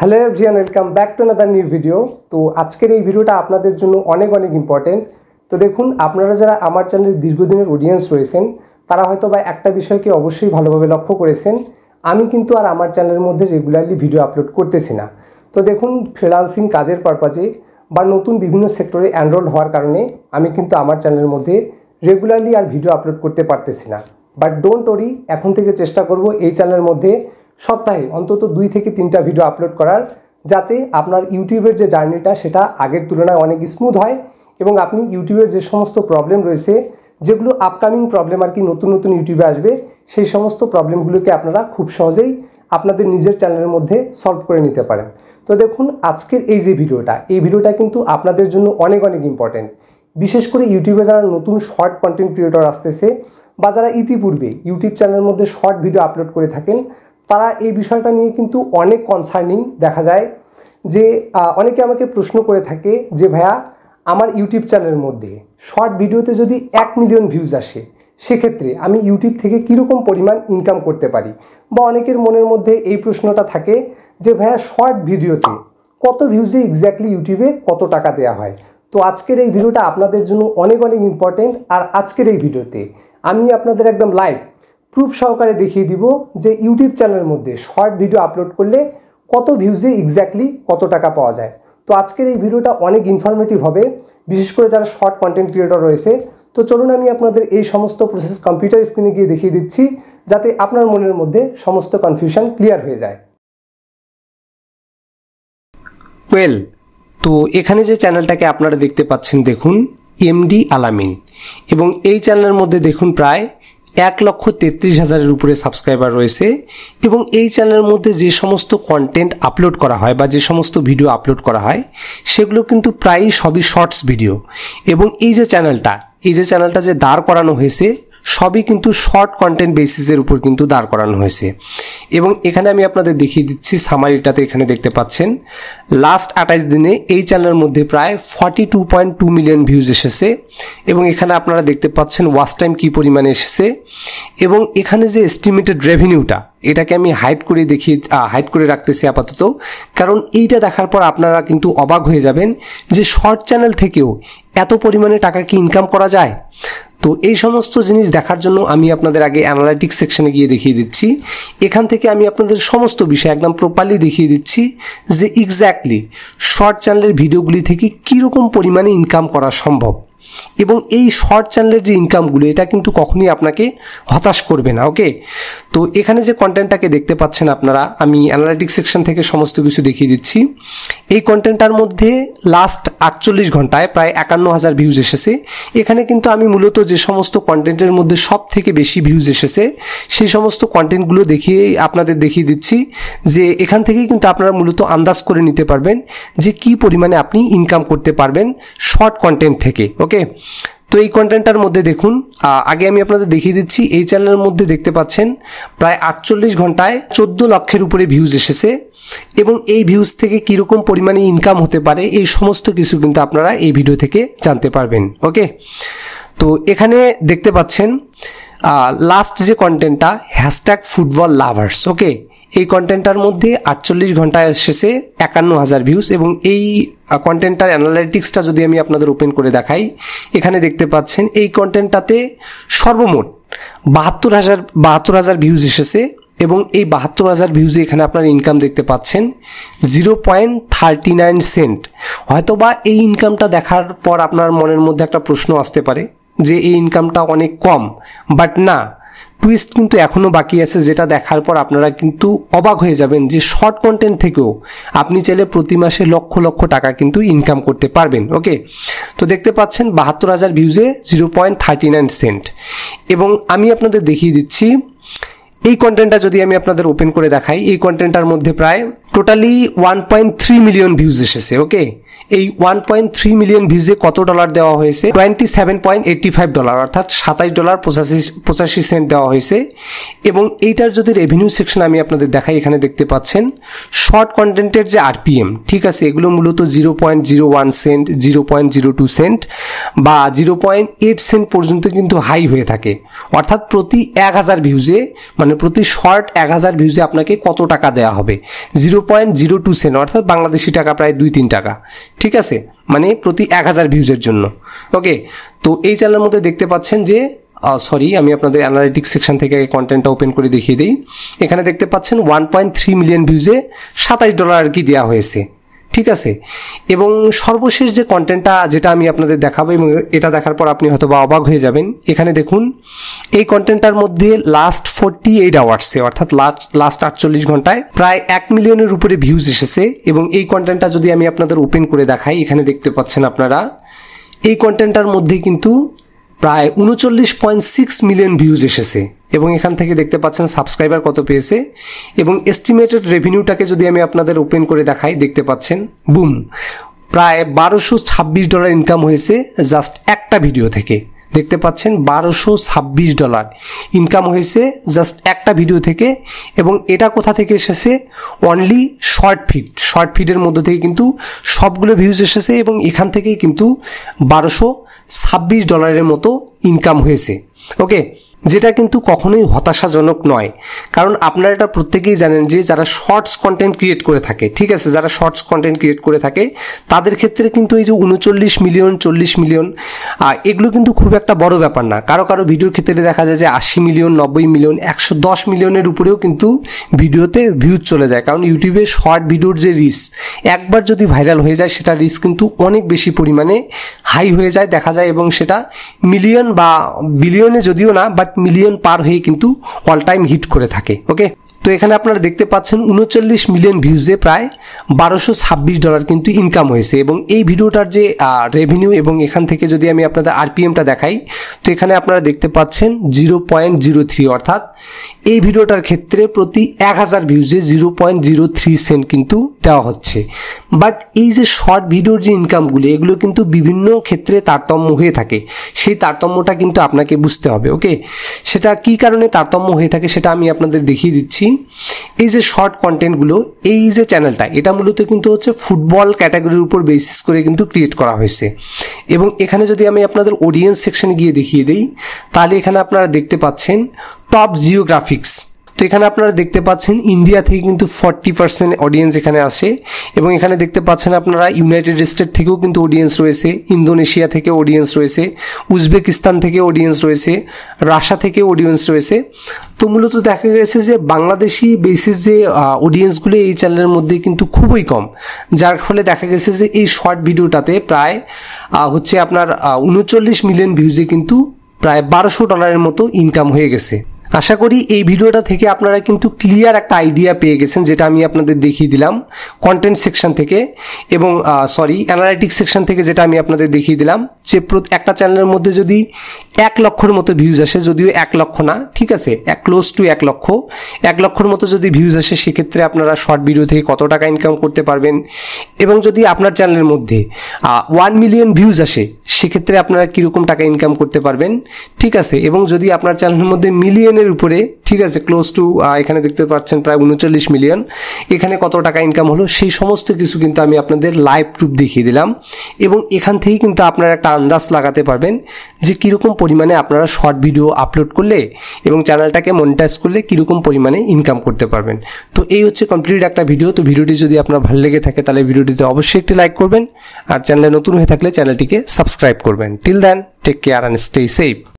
Hello everyone, welcome back to another new video. তো আজকের এই ভিডিওটা আপনাদের জন্য অনেক ইম্পর্টেন্ট। তো দেখুন, আপনারা যারা আমার চ্যানেলের দীর্ঘদিনের অডিয়েন্স রয়েছেন তারা হয়তো বা একটা বিষয়কে অবশ্যই ভালোভাবে লক্ষ্য করেছেন, আমি কিন্তু আর আমার চ্যানেলের মধ্যে রেগুলারলি ভিডিও আপলোড করতেছি না। তো দেখুন, ফ্রিল্যান্সিং কাজের পারপাজে বা নতুন বিভিন্ন সেক্টরে এনরোল হওয়ার কারণে আমি কিন্তু আমার চ্যানেলের মধ্যে রেগুলারলি আর ভিডিও আপলোড করতে পারতেছি না। বাট ডোন্ট ওরি, এখন থেকে চেষ্টা করব এই চ্যানেলের মধ্যে সপ্তাহে অন্তত 2 থেকে 3টা ভিডিও আপলোড করার, যাতে আপনার ইউটিউবের যে জার্নিটা সেটা আগের তুলনায় অনেক স্মুথ হয় এবং আপনি ইউটিউবের যে সমস্ত প্রবলেম রয়েছে, যেগুলো আপকামিং প্রবলেম আর কি নতুন নতুন ইউটিউবে আসবে, সেই সমস্ত প্রবলেমগুলোকে আপনারা খুব সহজেই আপনাদের নিজের চ্যানেলের মধ্যে সলভ করে নিতে পারেন। তো দেখুন, আজকের এই যে ভিডিওটা কিন্তু আপনাদের জন্য অনেক ইম্পর্টেন্ট। বিশেষ করে ইউটিউবে যারা নতুন শর্ট কন্টেন্ট ক্রিয়েটর আসতেছে বা যারা ইতিপূর্বে ইউটিউব চ্যানেলের মধ্যে শর্ট ভিডিও আপলোড করে থাকেন, তারা এই বিষয়টা নিয়ে কিন্তু অনেক কনসার্নিং দেখা যায়। যে অনেকে আমাকে প্রশ্ন করে থাকে যে ভাইয়া, আমার ইউটিউব চ্যানেলের মধ্যে শর্ট ভিডিওতে যদি 1 মিলিয়ন ভিউজ আসে, সেক্ষেত্রে আমি ইউটিউব থেকে কীরকম পরিমাণ ইনকাম করতে পারি। বা অনেকের মনের মধ্যে এই প্রশ্নটা থাকে যে ভাইয়া, শর্ট ভিডিওতে কত ভিউজে এক্স্যাক্টলি ইউটিউবে কত টাকা দেওয়া হয়। তো আজকের এই ভিডিওটা আপনাদের জন্য অনেক ইম্পর্টেন্ট। আর আজকের এই ভিডিওতে আমি আপনাদের একদম লাইভ প্রুফ সহকারে দেখিয়ে দিব যে ইউটিউব চ্যানেলের মধ্যে শর্ট ভিডিও আপলোড করলে কত ভিউজে এক্স্যাক্টলি কত টাকা পাওয়া যায়। তো আজকের এই ভিডিওটা অনেক ইনফরমেটিভ হবে, বিশেষ করে যারা শর্ট কন্টেন্ট ক্রিয়েটর রয়েছে। তো চলুন, আমি আপনাদের এই সমস্ত প্রসেস কম্পিউটার স্ক্রিনে গিয়ে দেখিয়ে দিচ্ছি, যাতে আপনার মনের মধ্যে সমস্ত কনফিউশন ক্লিয়ার হয়ে যায়। তো এখানে যে চ্যানেলটাকে আপনারা দেখতে পাচ্ছেন, দেখুন এমডি আলামিন, এবং এই চ্যানেলের মধ্যে দেখুন প্রায় 1,33,000-এর উপরে সাবস্ক্রাইবার রয়েছে। এবং এই চ্যানেলের মধ্যে যে সমস্ত কন্টেন্ট আপলোড করা হয় বা যে সমস্ত ভিডিও আপলোড করা হয়, সেগুলো কিন্তু প্রায়ই সবই শর্টস ভিডিও। এবং এই যে চ্যানেলটা যে দাঁড় করানো হয়েছে, সবই কিন্তু শর্ট কন্টেন্ট বেসিসের উপর কিন্তু দাঁড় করানো হয়েছে। এবং এখানে আমি আপনাদের দেখিয়ে দিচ্ছি সামারিটাতে, এখানে দেখতে পাচ্ছেন লাস্ট 28 দিনে এই চ্যানেলের মধ্যে প্রায় 42.2 মিলিয়ন ভিউজ এসেছে। এবং এখানে আপনারা দেখতে পাচ্ছেন ওয়াচ টাইম কী পরিমাণে এসেছে। এবং এখানে যে এস্টিমেটেড রেভিনিউটা, এটাকে আমি হাইড করে রাখতেছি আপাতত, কারণ এইটা দেখার পর আপনারা কিন্তু অবাক হয়ে যাবেন যে শর্ট চ্যানেল থেকেও এত পরিমাণে টাকা কি ইনকাম করা যায়। তো এই সমস্ত জিনিস দেখার জন্য আমি আপনাদের আগে অ্যানালাইটিক্স সেকশনে গিয়ে দেখিয়ে দিচ্ছি। এখান থেকে আমি আপনাদের সমস্ত বিষয় একদম প্রপারলি দেখিয়ে দিচ্ছি যে এক্স্যাক্টলি শর্ট চ্যানেলের ভিডিওগুলি থেকে কীরকম পরিমাণে ইনকাম করা সম্ভব। এবং এই শর্ট চ্যানেলের যে ইনকামগুলো, এটা কিন্তু কখনোই আপনাকে হতাশ করবে না। ওকে, তো এখানে যে কন্টেন্টটাকে দেখতে পাচ্ছেন আপনারা, আমি অ্যানালাইটিক্স সেকশন থেকে সমস্ত কিছু দেখিয়ে দিচ্ছি। এই কন্টেন্টটার মধ্যে লাস্ট 48 ঘন্টায় প্রায় 51,000 ভিউজ এসেছে। এখানে কিন্তু আমি মূলত যে সমস্ত কন্টেন্টের মধ্যে সব থেকে বেশি ভিউজ এসেছে, সেই সমস্ত কন্টেন্টগুলো আপনাদের দেখিয়ে দিচ্ছি, যে এখান থেকেই কিন্তু আপনারা মূলত আন্দাজ করে নিতে পারবেন যে কি পরিমাণে আপনি ইনকাম করতে পারবেন শর্ট কন্টেন্ট থেকে। ওকে, তো এই কন্টেন্টটার মধ্যে দেখুন, আগে আমি আপনাদের দেখিয়ে দিচ্ছি। এই চ্যানেলের মধ্যে দেখতে পাচ্ছেন প্রায় 48 ঘন্টায় 14 লক্ষের উপরে ভিউজ এসেছে। এবং এই ভিউজ থেকে কীরকম পরিমাণে ইনকাম হতে পারে, এই সমস্ত কিছু কিন্তু আপনারা এই ভিডিও থেকে জানতে পারবেন। ওকে, তো এখানে দেখতে পাচ্ছেন লাস্ট যে কন্টেন্টটা, #ফুটবল লাভার্স। ওকে, এই কন্টেন্টটার মধ্যে 48 ঘন্টায় এসেছে 51,000 ভিউজ। এবং এই কন্টেন্টটার অ্যানালাইটিক্সটা যদি আমি আপনাদের ওপেন করে দেখাই, এখানে দেখতে পাচ্ছেন এই কন্টেন্টটাতে সর্বমোট 72,000 ভিউজ এসেছে। এবং এই 72,000 ভিউজে এখানে আপনার ইনকাম দেখতে পাচ্ছেন 0.39 সেন্ট। হয়তোবা এই ইনকামটা দেখার পর আপনার মনের মধ্যে একটা প্রশ্ন আসতে পারে যে এই ইনকামটা অনেক কম, বাট না, টুইস্ট কিন্তু এখনও বাকি আছে, যেটা দেখার পর আপনারা কিন্তু অবাক হয়ে যাবেন যে শর্ট কন্টেন্ট থেকেও আপনি চাইলে প্রতি মাসে লক্ষ লক্ষ টাকা কিন্তু ইনকাম করতে পারবেন। ওকে, তো দেখতে পাচ্ছেন 72,000 ভিউজে 0.39 সেন্ট। এবং আমি আপনাদের দেখিয়ে দিচ্ছি এই কন্টেন্টটা যদি আমি আপনাদের ওপেন করে দেখাই, এই কন্টেন্টটার মধ্যে প্রায় টোটালি 1.3 মিলিয়ন ভিউজ এসেছে। ওকে, এই 1.3 মিলিয়ন ভিউজে কত ডলার দেওয়া হয়েছে? $27.85 অর্থাৎ $27.85 দেওয়া হয়েছে। এবং এইটার যদি রেভিনিউ সেকশন আমি আপনাদের দেখাই, এখানে দেখতে পাচ্ছেন শর্ট কন্টেন্টের যে আরপিএম, ঠিক আছে, এগুলো মূলত 0.01 সেন্ট, 0.02 সেন্ট বা 0.8 সেন্ট পর্যন্ত কিন্তু হাই হয়ে থাকে। অর্থাৎ প্রতি 1000 ভিউজে, মানে প্রতি শর্ট 1000 ভিউজে আপনাকে কত টাকা দেওয়া হবে? 0.02 সেন্ট অর্থাৎ বাংলাদেশি টাকা প্রায় 2-3 টাকা, ঠিক আছে, মানে প্রতি 1000 ভিউজের জন্য। ওকে, তো এই চ্যানেলের মধ্যে দেখতে পাচ্ছেন যে আমি আপনাদের অ্যানালিটিক্স সেকশন থেকে কন্টেন্টটা ওপেন করে দেখিয়ে দিই। এখানে দেখতে পাচ্ছেন 1.3 মিলিয়ন ভিউজে $27 আর কি দেওয়া হয়েছে, ঠিক আছে। এবং সর্বশেষ যে কন্টেন্টটা যেটা আমি আপনাদের দেখাবো, এবং এটা দেখার পর আপনি হয়তো বা অবাক হয়ে যাবেন। এখানে দেখুন এই কন্টেন্টটার মধ্যে লাস্ট 48 আওয়ার্সে অর্থাৎ লাস্ট 48 ঘন্টায় প্রায় 1 মিলিয়নের উপরে ভিউজ এসেছে। এবং এই কন্টেন্টটা যদি আমি আপনাদের ওপেন করে দেখাই, এখানে দেখতে পাচ্ছেন আপনারা এই কন্টেন্টটার মধ্যে কিন্তু প্রায় 39.6 মিলিয়ন ভিউজ এসেছে। এবং এখান থেকে দেখতে পাচ্ছেন সাবস্ক্রাইবার কত পেয়েছে। এবং এস্টিমেটেড রেভিনিউটাকে যদি আমি আপনাদের ওপেন করে দেখাই, দেখতে পাচ্ছেন বুম, প্রায় $1226 ইনকাম হয়েছে জাস্ট একটা ভিডিও থেকে। দেখতে পাচ্ছেন $1226 ইনকাম হয়েছে জাস্ট একটা ভিডিও থেকে। এবং এটা কোথা থেকে এসেছে? অনলি শর্ট ফিডের মধ্যে থেকে কিন্তু সবগুলো ভিউজ এসেছে। এবং এখান থেকেই কিন্তু $1226 মতো ইনকাম হয়েছে। ওকে, যেটা কিন্তু কখনোই হতাশাজনক নয়, কারণ আপনারা এটা প্রত্যেকেই জানেন যে যারা শর্টস কন্টেন্ট ক্রিয়েট করে থাকে, ঠিক আছে, যারা শর্টস কন্টেন্ট ক্রিয়েট করে থাকে তাদের ক্ষেত্রে কিন্তু এই যে 39 মিলিয়ন 40 মিলিয়ন এগুলো কিন্তু খুব একটা বড় ব্যাপার না। কারো ভিডিওর ক্ষেত্রে দেখা যায় যে 80 মিলিয়ন 90 মিলিয়ন 110 মিলিয়নের উপরেও কিন্তু ভিডিওতে ভিউজ চলে যায়। কারণ ইউটিউবে শর্ট ভিডিওর যে রিচ, একবার যদি ভাইরাল হয়ে যায় সেটা রিচ কিন্তু অনেক বেশি পরিমাণে হাই হয়ে যায় দেখা যায়। এবং সেটা মিলিয়ন বা বিলিয়নে যদিও না, বাট মিলিয়ন পার হয়ে কিন্তু অল টাইম হিট করে থাকে। ওকে, তো এখানে আপনারা দেখতে পাচ্ছেন 39 মিলিয়ন ভিউজে প্রায় $1226 কিন্তু ইনকাম হয়েছে। এবং এই ভিডিওটার যে রেভিনিউ, এবং এখান থেকে যদি আমি আপনাদের আরপিএমটা দেখাই, তো এখানে আপনারা দেখতে পাচ্ছেন 0.03 অর্থাৎ এই ভিডিওটার ক্ষেত্রে প্রতি 1000 ভিউজে 0.03 সেন্ট কিন্তু দেওয়া হচ্ছে। বাট এই যে শর্ট ভিডিওর যে ইনকামগুলো, এগুলো কিন্তু বিভিন্ন ক্ষেত্রে তারতম্য হয়ে থাকে। সেই তারতম্যটা কিন্তু আপনাকে বুঝতে হবে। ওকে, সেটা কি কারণে তারতম্য হয়ে থাকে সেটা আমি আপনাদের দেখিয়ে দিচ্ছি। এই যে শর্ট কন্টেন্টগুলো, এই যে চ্যানেলটা, এটা মূলত কিন্তু হচ্ছে ফুটবল ক্যাটাগরির উপর বেসিস করে কিন্তু ক্রিয়েট করা হয়েছে। এবং এখানে যদি আমি আপনাদের অডিয়েন্স সেকশনে গিয়ে দেখিয়ে দিই, তাহলে এখানে আপনারা দেখতে পাচ্ছেন টপ জিওগ্রাফিক্স। তো এখানে আপনারা দেখতে পাচ্ছেন ইন্ডিয়া থেকে কিন্তু 40% অডিয়েন্স এখানে আসে। এবং এখানে দেখতে পাচ্ছেন আপনারা ইউনাইটেড স্টেট থেকেও কিন্তু অডিয়েন্স রয়েছে, ইন্দোনেশিয়া থেকে অডিয়েন্স রয়েছে, উজবেকিস্তান থেকে অডিয়েন্স রয়েছে, রাশিয়া থেকে অডিয়েন্স রয়েছে। তো মূলত দেখা গেছে যে বাংলাদেশি বেসিস যে অডিয়েন্সগুলো এই চ্যানেলের মধ্যে কিন্তু খুবই কম, যার ফলে দেখা গেছে যে এই শর্ট ভিডিওটাতে প্রায় হচ্ছে আপনার 39 মিলিয়ন ভিউজে কিন্তু প্রায় $1200 মতো ইনকাম হয়ে গেছে। আশা করি এই ভিডিওটা থেকে আপনারা কিন্তু ক্লিয়ার একটা আইডিয়া পেয়ে গেছেন, যেটা আমি আপনাদের দেখিয়ে দিলাম কন্টেন্ট সেকশন থেকে, এবং অ্যানালিটিক্স সেকশন থেকে যেটা আমি আপনাদের দেখিয়ে দিলাম যে একটা চ্যানেলের মধ্যে যদি 1 লক্ষের মতো ভিউজ আসে, যদিও 1 লক্ষ না, ঠিক আছে, ক্লোজ টু 1 লক্ষর মতো যদি ভিউজ আসে, সেক্ষেত্রে আপনারা শর্ট ভিডিও থেকে কত টাকা ইনকাম করতে পারবেন। এবং যদি আপনার চ্যানেলের মধ্যে 1 মিলিয়ন ভিউজ আসে, সেক্ষেত্রে আপনারা কীরকম টাকা ইনকাম করতে পারবেন, ঠিক আছে। এবং যদি আপনার চ্যানেলের মধ্যে মিলিয়নের উপরে, ঠিক আছে, ক্লোজ টু এখানে দেখতে পাচ্ছেন প্রায় 39 মিলিয়ন, এখানে কত টাকা ইনকাম হলো, সেই সমস্ত কিছু কিন্তু আমি আপনাদের লাইভ প্রুফ দেখিয়ে দিলাম। এবং এখান থেকেই কিন্তু আপনারা একটা আন্দাজ লাগাতে পারবেন যে কীরকম পরিমাণে আপনারা শর্ট ভিডিও আপলোড করলে এবং চ্যানেলটাকে মনিটাইজ করলে কীরকম পরিমাণে ইনকাম করতে পারবেন। তো এই হচ্ছে কমপ্লিট একটা ভিডিও। তো ভিডিওটি যদি আপনার ভালো লেগে থাকে তাহলে ভিডিওটিতে অবশ্যই একটি লাইক করবেন, আর চ্যানেলে নতুন হয়ে থাকলে চ্যানেলটিকে সাবস্ক্রাইব করবেন। Till then, take care and stay safe.